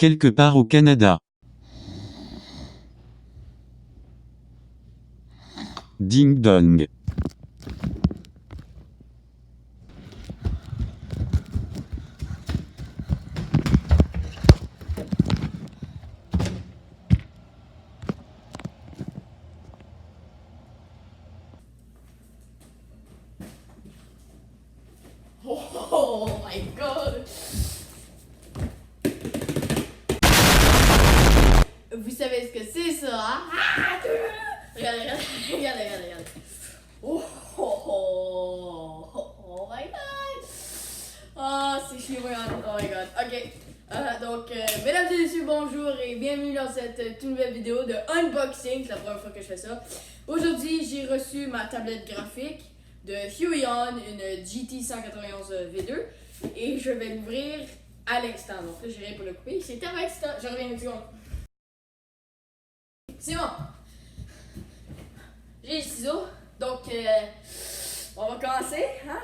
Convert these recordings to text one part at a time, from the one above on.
quelque part au Canada. Ding dong. Oh my god! Vous savez ce que c'est ça, hein? Ah! Regardez. Oh, oh, oh, oh my god! Ah, c'est chiant, oh my god. Ok. Donc, mesdames et messieurs, bonjour et bienvenue dans cette toute nouvelle vidéo de unboxing. C'est la première fois que je fais ça. Aujourd'hui, j'ai reçu ma tablette graphique de Huion, une GT 191 V2, et je vais l'ouvrir à l'instant. Donc là, j'ai rien pour le couper. C'est tellement excitant. Je reviens une seconde. C'est bon. J'ai les ciseaux. Donc, on va commencer. Hein?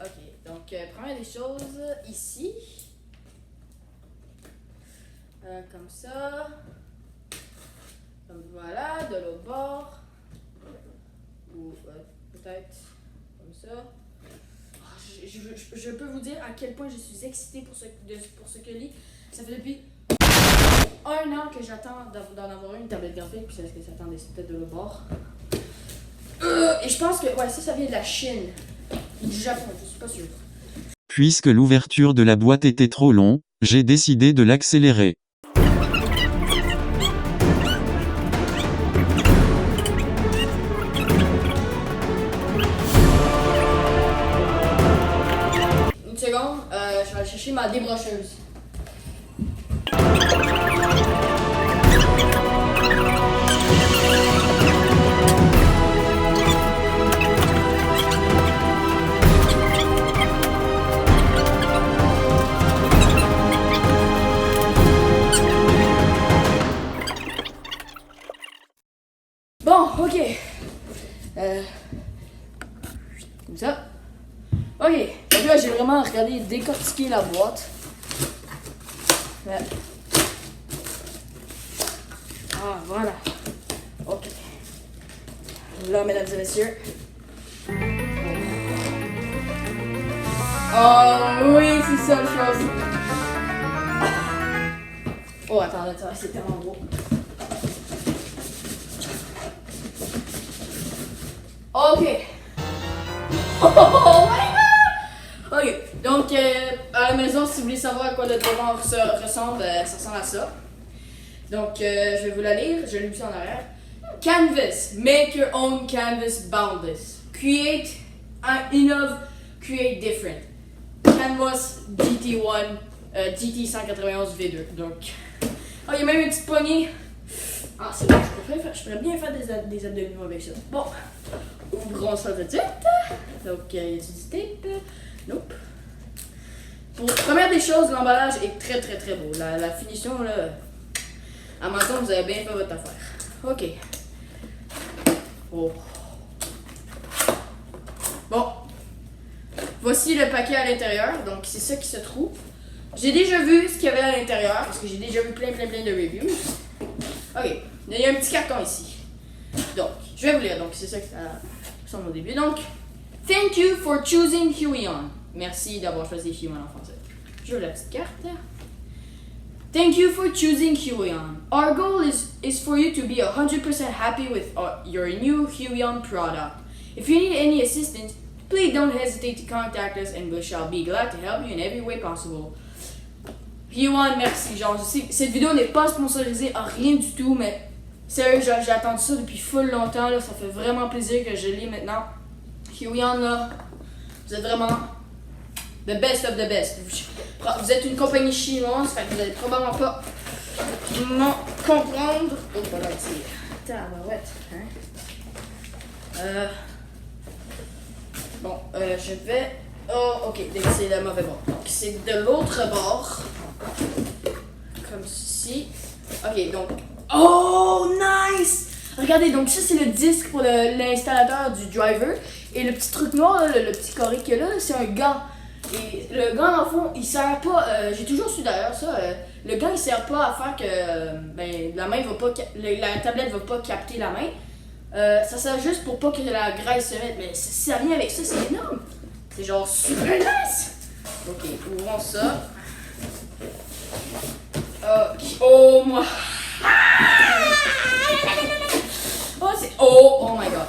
Ok. Donc, première des choses, ici. Comme ça. Comme voilà, de l'autre bord. Ou peut-être comme ça. Je peux vous dire à quel point je suis excitée pour ce que lit. Ça fait depuis 1 an que j'attends d'en avoir une tablette graphique, puis c'est ce que ça attendait, c'est peut-être de l'autre bord. Et je pense que ça vient de la Chine. Ou du Japon, je suis pas sûre. Puisque l'ouverture de la boîte était trop long, j'ai décidé de l'accélérer. Une seconde, je vais aller chercher ma débrocheuse. Bon, ok. Comme ça. Ok. Donc là, j'ai vraiment regardé décortiquer la boîte. Ouais. Ah, voilà. Ok. Là, mesdames et messieurs. Oh, oui, c'est ça, le chose. Oh, attends, c'est tellement beau. Ok. Oh my god! Ok, donc à la maison, si vous voulez savoir à quoi le devant ressemble, ça ressemble à ça. Donc je vais vous la lire, je l'ai mis en arrière. Canvas, make your own canvas boundless. Create, innove, create different. Canvas GT1, GT 191 V2. Donc, oh, il y a même une petite poignée. Ah, c'est bon, je pourrais bien faire des abdominaux avec ça. Bon, ouvrons ça tout de suite. Donc, y a-t-il du tape? Nope. Première des choses, l'emballage est très très très beau. La finition, là, à Amazon, vous avez bien fait votre affaire. Ok. Oh. Bon. Voici le paquet à l'intérieur. Donc, c'est ça qui se trouve. J'ai déjà vu ce qu'il y avait à l'intérieur, parce que j'ai déjà vu plein de reviews. Ok, il y a un petit carton ici. Donc, je vais vous lire. Donc, c'est ça que ça ressemble au début. Donc, thank you for choosing Huion. Merci d'avoir choisi Huion en français. Je veux la petite carte. Thank you for choosing Huion. Our goal is for you to be 100% happy with your new Huion product. If you need any assistance, please don't hesitate to contact us and we shall be glad to help you in every way possible. Huion, merci. Genre, je sais, cette vidéo n'est pas sponsorisée à rien du tout, mais sérieux, j'ai attendu ça depuis full longtemps. Là, ça fait vraiment plaisir que je l'ai maintenant. Huion, là, vous êtes vraiment the best of the best. Vous êtes une compagnie chinoise, fait que vous allez probablement pas comprendre. Oh, voilà, c'est tabarouette, hein. Bon, je vais. Oh, ok, c'est le mauvais bord. Donc, c'est de l'autre bord. Comme ceci. Ok, donc. Oh, nice! Regardez, donc ça, c'est le disque pour l'installateur du driver. Et le petit truc noir, là, le petit carré qu'il y a là, c'est un gant. Et le gant, dans le fond, il sert pas. J'ai toujours su d'ailleurs ça. le gant il sert pas à faire que ben, la main va pas la tablette va pas capter la main. Ça sert juste pour pas que la graisse se mette. Mais ça vient avec ça, c'est énorme. C'est genre super nice. Ok, ouvrons ça. Ok. Oh moi. Oh my god.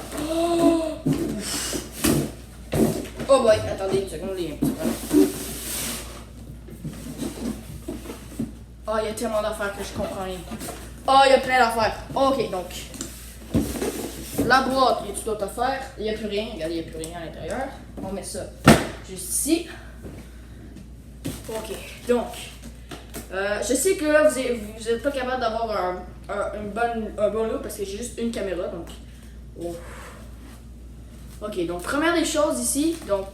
Oh boy, attendez une seconde, les oh, il y a tellement d'affaires que je comprends rien. Oh, il y a plein d'affaires. Ok, donc. La boîte, il y a tout d'autres affaires. Il n'y a plus rien. Regardez, il n'y a plus rien à l'intérieur. On met ça juste ici. Ok, donc. Je sais que là, vous êtes pas capable d'avoir un bon look parce que j'ai juste une caméra. Donc. Oh. Ok, donc première des choses ici. Donc.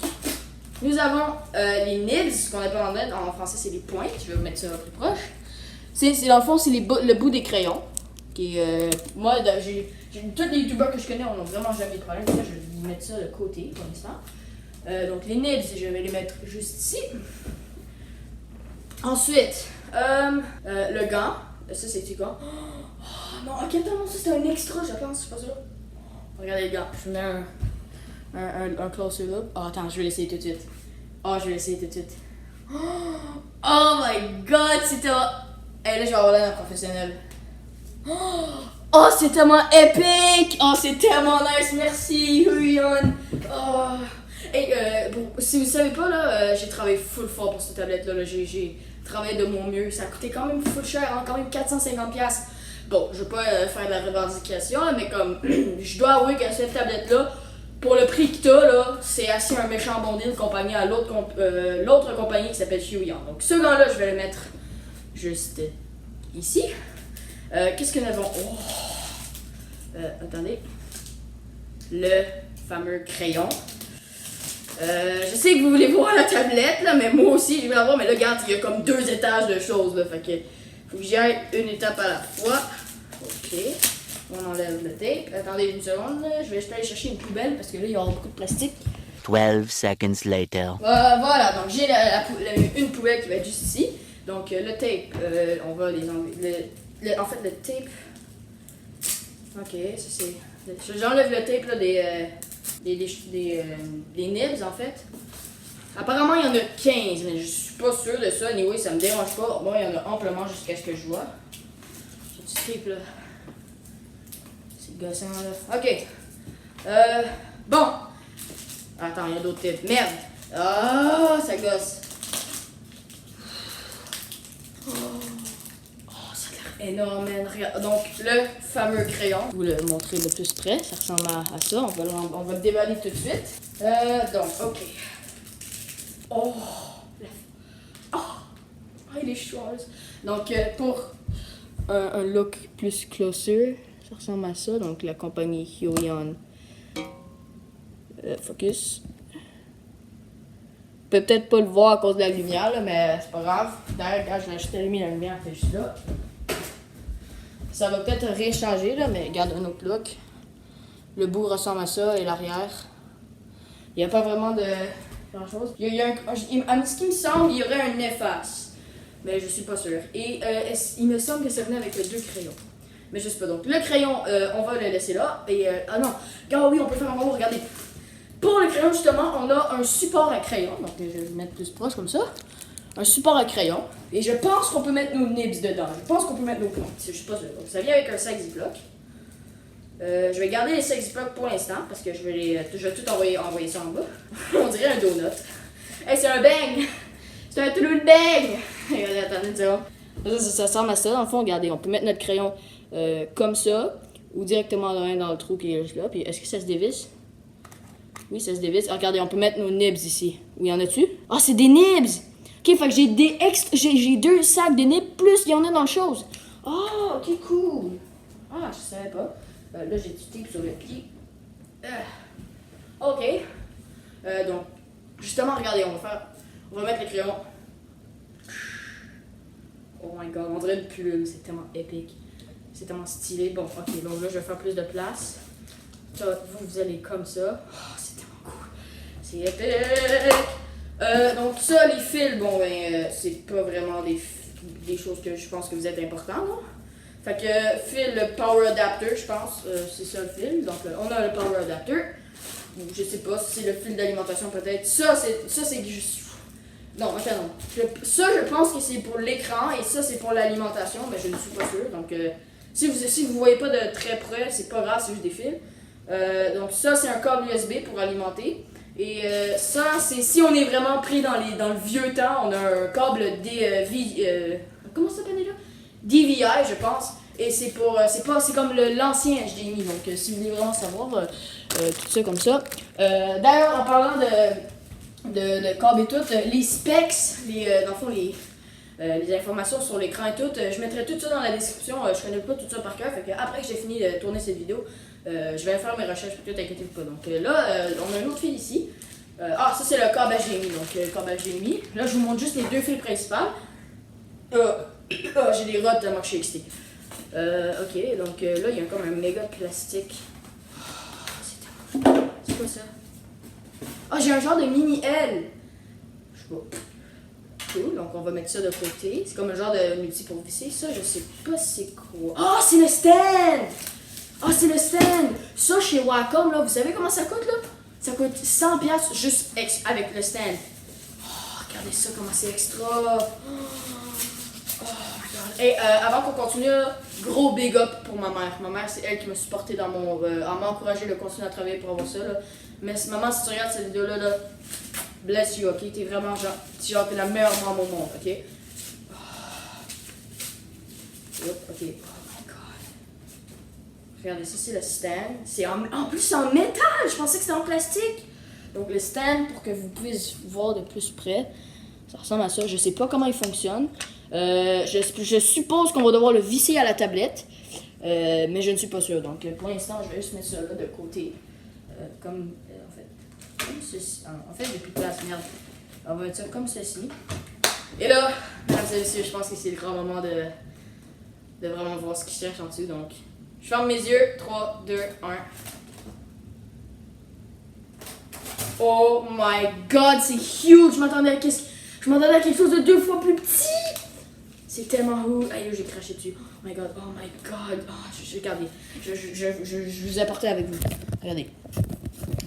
Nous avons les nibs, ce qu'on appelle en français, c'est les pointes. Je vais vous mettre ça plus proche. Dans le fond, c'est le bout des crayons. Moi, tous les youtubeurs que je connais, on n'a vraiment jamais de problème. Ça, je vais vous mettre ça de côté pour l'instant. Donc les nibs, je vais les mettre juste ici. Ensuite, le gant. Ça, c'est du gant. Oh non, ok, attends, non, ça c'est un extra, je pense, je suis pas sûre. Regardez le gant, je mets un closer look. Oh, attends, je vais l'essayer tout de suite. Oh my god, c'était. Hey, là, je vais avoir l'air professionnel. Oh, c'est tellement épique! Oh, c'est tellement nice, merci, Huion! Oh. Hey, si vous savez pas, là, j'ai travaillé full fort pour cette tablette-là. Là. J'ai travaillé de mon mieux. Ça a coûté quand même full cher, hein, quand même 450$. Bon, je veux pas faire de la revendication, là, mais comme, je dois avouer que cette tablette-là, pour le prix que t'as, là, c'est assez un méchant bon deal comparé à l'autre compagnie qui s'appelle Huion. Donc, ce gant-là, je vais le mettre juste ici. Qu'est-ce que nous avons? Attendez. Le fameux crayon. Je sais que vous voulez voir la tablette, là, mais moi aussi, je vais la voir. Mais là, regarde, il y a comme 2 étages de choses, là. Fait que, faut que j'y aille une étape à la fois. Ok. On enlève le tape. Attendez une seconde, là. Je vais juste aller chercher une poubelle parce que là, il y aura beaucoup de plastique. 12 seconds later. Voilà, donc j'ai une poubelle qui va être juste ici. Donc, le tape, on va les enlever. En fait, le tape. Ok, ça c'est. J'enlève le tape là, des nibs en fait. Apparemment, il y en a 15, mais je suis pas sûre de ça. Anyway, ça me dérange pas. Moi, il y en a amplement jusqu'à ce que je vois. Ce petit tape là. C'est gossant là. Ok. Bon. Attends, il y a d'autres types. Merde. Ah, ça gosse. Énorme, regarde. Donc, le fameux crayon. Je vais vous le montrer de plus près. Ça ressemble à ça. On va le déballer tout de suite. Donc, ok. Oh! Il est chaud. Donc, pour un look plus closer, ça ressemble à ça. Donc, la compagnie Huion. Focus. Vous pouvez peut-être pas le voir à cause de la lumière, là, mais c'est pas grave. D'ailleurs, regarde, je vais juste allumer la lumière, c'est juste là. Ça va peut-être rien changer, là, mais regarde un autre look. Le bout ressemble à ça et l'arrière. Il n'y a pas vraiment de grand-chose. À ce qui me semble, il y aurait un efface. Mais je suis pas sûre. Et il me semble que ça venait avec 2 crayons. Mais je sais pas. Donc, le crayon, on va le laisser là. Et, ah non. Ah oui, on peut faire un moment, regardez. Pour le crayon, justement, on a un support à crayon. Donc, je vais le mettre plus proche comme ça. Un support à crayon. Et je pense qu'on peut mettre nos nibs dedans. Je pense qu'on peut mettre nos points. Je suis pas sûre. Donc, ça vient avec un sac Ziploc. Je vais garder les sacs Ziploc pour l'instant parce que je vais tout envoyer ça en bas. On dirait un donut. Hey, c'est un bang! C'est un trou de bang! Regardez, attendez une seconde. Ça ressemble à ça. Dans le fond, regardez, on peut mettre notre crayon comme ça ou directement dans le trou qui est juste là. Puis, est-ce que ça se dévisse? Oui, ça se dévisse. Ah, regardez, on peut mettre nos nibs ici. Oui, y en a-tu? Ah, c'est des nibs! Ok, fait que j'ai 2 sacs de nibs plus il y en a dans le chose. Ah, ok, cool. Ah, je savais pas. Là, j'ai du tape sur le pied. Ok. Donc, justement, regardez, on va mettre le crayon. Oh my god, on dirait une plume. C'est tellement épique. C'est tellement stylé. Bon, ok, donc là, je vais faire plus de place. Vous allez comme ça. Oh, c'est tellement cool. C'est épique. Donc ça, les fils, bon ben, c'est pas vraiment des des choses que je pense que vous êtes importantes, non? Fait que fil, le power adapter, je pense, c'est ça le fil. Donc on a le power adapter. Je sais pas si c'est le fil d'alimentation peut-être. Ça c'est juste. Non, attends, non. Ça, je pense que c'est pour l'écran et ça, c'est pour l'alimentation, mais je ne suis pas sûre. Donc, si vous voyez pas de très près, c'est pas grave, c'est juste des fils. Donc, ça, c'est un câble USB pour alimenter. Et ça, c'est si on est vraiment pris dans le vieux temps, on a un câble comment ça s'appelle déjà? DVI, je pense. Et c'est comme l'ancien HDMI. Donc, si vous voulez vraiment savoir, tout ça comme ça. D'ailleurs, en parlant de câbles et tout, les specs, dans le fond, les informations sur l'écran et tout, je mettrai tout ça dans la description. Je connais pas tout ça par cœur, fait que après que j'ai fini de tourner cette vidéo, je vais faire mes recherches, pour tout, inquiétez-vous pas. Donc là, on a un autre fil ici. Ça c'est le câble HDMI, donc câble HDMI. Là, je vous montre juste les deux fils principaux. J'ai des rods tellement que je suis excité. Ok, donc là, il y a comme un méga plastique. C'est quoi ça? J'ai un genre de mini L. Je sais pas. Cool, donc on va mettre ça de côté. C'est comme un genre de multi pour visser. Ça, je sais pas c'est quoi. C'est le stand! C'est le stand! Ça, chez Wacom, là, vous savez comment ça coûte, là? Ça coûte 100$ juste avec le stand. Regardez ça, comment c'est extra. Et avant qu'on continue, gros big up pour ma mère. Ma mère, c'est elle qui m'a supporté dans mon. Elle m'a encouragé de continuer à travailler pour avoir ça. Là. Mais maman, si tu regardes cette vidéo-là, bless you, ok? T'es vraiment t'es la meilleure maman au monde, ok? Ok. Oh my god. Regardez, ça c'est le stand. En plus, c'est en métal. Je pensais que c'était en plastique. Donc le stand, pour que vous puissiez voir de plus près, ça ressemble à ça. Je sais pas comment il fonctionne. Je suppose qu'on va devoir le visser à la tablette, mais je ne suis pas sûre. Donc pour l'instant, je vais juste mettre ça là de côté, comme ceci. En fait, j'ai plus de place, merde. On va mettre ça comme ceci. Et là, mesdames et messieurs, je pense que c'est le grand moment de vraiment voir ce qu'il cherche en dessous. Donc, je ferme mes yeux. 3, 2, 1. Oh my god, c'est huge! Je m'attendais à quelque chose de 2 fois plus petit! C'est tellement huge. Aïe, j'ai craché dessus. Oh my god, regardez. Je vous ai apporté avec vous. Regardez.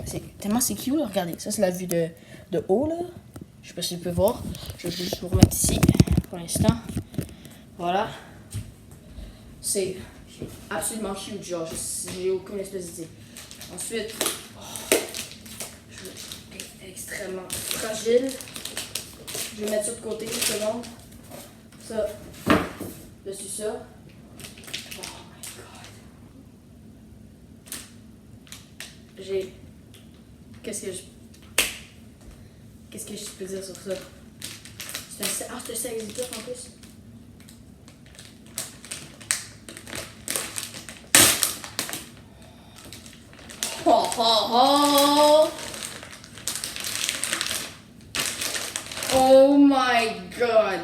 C'est cute, là. Regardez. Ça, c'est la vue de haut, là. Je sais pas si vous pouvez voir. Je vais juste vous remettre ici pour l'instant. Voilà. C'est absolument huge, genre. J'ai aucune espèce d'idée. Ensuite, extrêmement fragile. Je vais mettre ça de côté, une seconde. Ça, dessus ça. Oh my god. Qu'est-ce que je peux dire sur ça? C'est un sac exécutif en plus. Oh my god!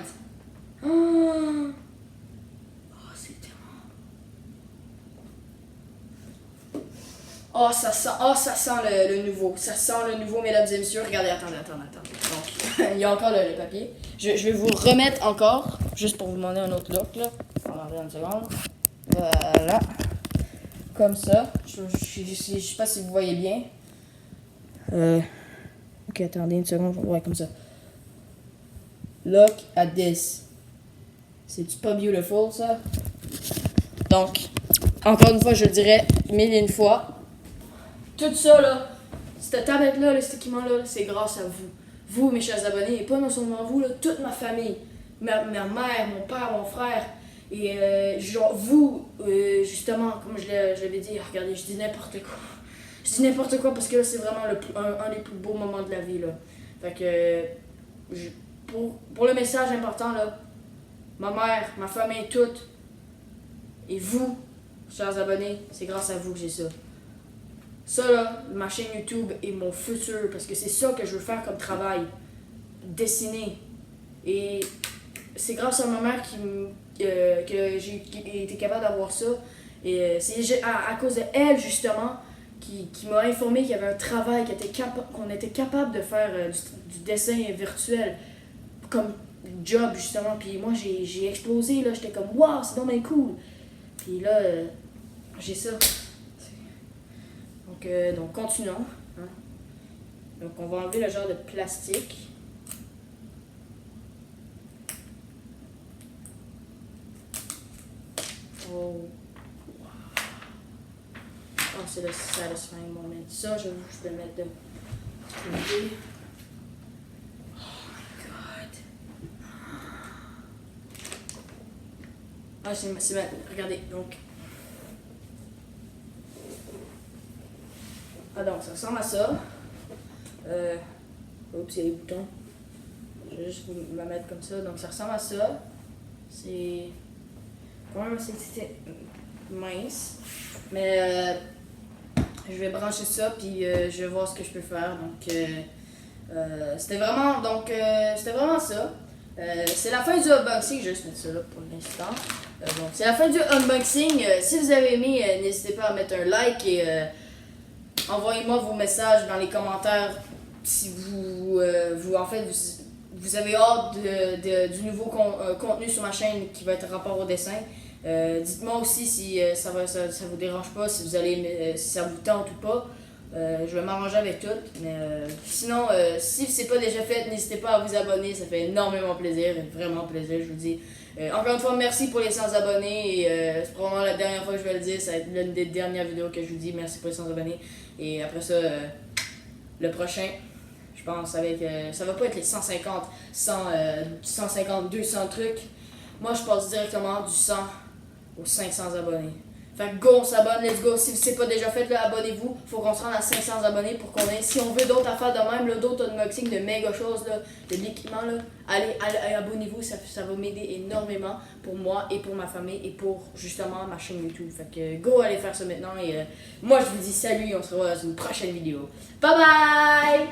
C'est tellement. Ça sent le nouveau. Ça sent le nouveau, mesdames et messieurs. Regardez, attendez. Donc, il y a encore le papier. Je vais vous remettre encore, juste pour vous demander un autre look, là. Attendez une seconde. Voilà. Comme ça. Je sais pas si vous voyez bien. Ok, attendez une seconde. Ouais, comme ça. Look at this. C'est-tu pas beautiful, ça? Donc, encore une fois, je le dirais 1001 fois. Tout ça, là, cette tablette-là, cet équipement-là, c'est grâce à vous. Vous, mes chers abonnés, et pas non seulement vous, là, toute ma famille. Ma mère, mon père, mon frère. Et genre, vous, justement, comme je l'avais dit, regardez, je dis n'importe quoi. Je dis n'importe quoi parce que là, c'est vraiment un des plus beaux moments de la vie, là. Fait que, pour le message important, là, ma mère, ma famille, toute, et vous, chers abonnés, c'est grâce à vous que j'ai ça. Ça, là, ma chaîne YouTube est mon futur, parce que c'est ça que je veux faire comme travail. Dessiner. Et c'est grâce à ma mère que j'ai été capable d'avoir ça. Et c'est à cause de elle, justement, qui m'a informé qu'il y avait un travail, qu'on était capable de faire du dessin virtuel. Comme job justement, puis moi j'ai explosé, là, j'étais comme waouh, c'est vraiment cool. Puis là, j'ai ça. Donc continuons. Hein. Donc on va enlever le genre de plastique. Oh. Oh, c'est le satisfying moment. Ça, je peux le mettre de côté. Oh my god. Ah, c'est mal. Regardez, donc. Ah, donc, ça ressemble à ça. Oups, il y a les boutons. Je vais juste la mettre comme ça. Donc, ça ressemble à ça. C'est quand même assez mince. Mais je vais brancher ça, puis je vais voir ce que je peux faire. Donc, c'était vraiment ça. C'est la fin du unboxing. Je vais juste mettre ça là pour l'instant. Donc, c'est la fin du unboxing. Si vous avez aimé, n'hésitez pas à mettre un like et envoyez-moi vos messages dans les commentaires si vous avez hâte du nouveau contenu sur ma chaîne qui va être rapport au dessin. Dites-moi aussi si ça vous dérange pas, si si ça vous tente ou pas. Je vais m'arranger avec tout. Mais sinon, si c'est pas déjà fait, n'hésitez pas à vous abonner. Ça fait énormément plaisir, vraiment plaisir, je vous dis. Encore une fois, merci pour les 100 abonnés. Et c'est probablement la dernière fois que je vais le dire. Ça va être l'une des dernières vidéos que je vous dis. Merci pour les 100 abonnés. Et après ça, le prochain, je pense, ça va pas être les 150, 150, 200 trucs. Moi, je passe directement du 100 aux 500 abonnés. Fait que go, on s'abonne, let's go. Si c'est pas déjà fait, là, abonnez-vous. Faut qu'on se rende à 500 abonnés pour qu'on ait. Si on veut d'autres affaires de même, là, d'autres unboxings de méga choses, là, de l'équipement, là, allez abonnez-vous. Ça va m'aider énormément pour moi et pour ma famille et pour justement ma chaîne YouTube. Fait que go, allez faire ça maintenant. Et moi, je vous dis salut. On se revoit dans une prochaine vidéo. Bye bye!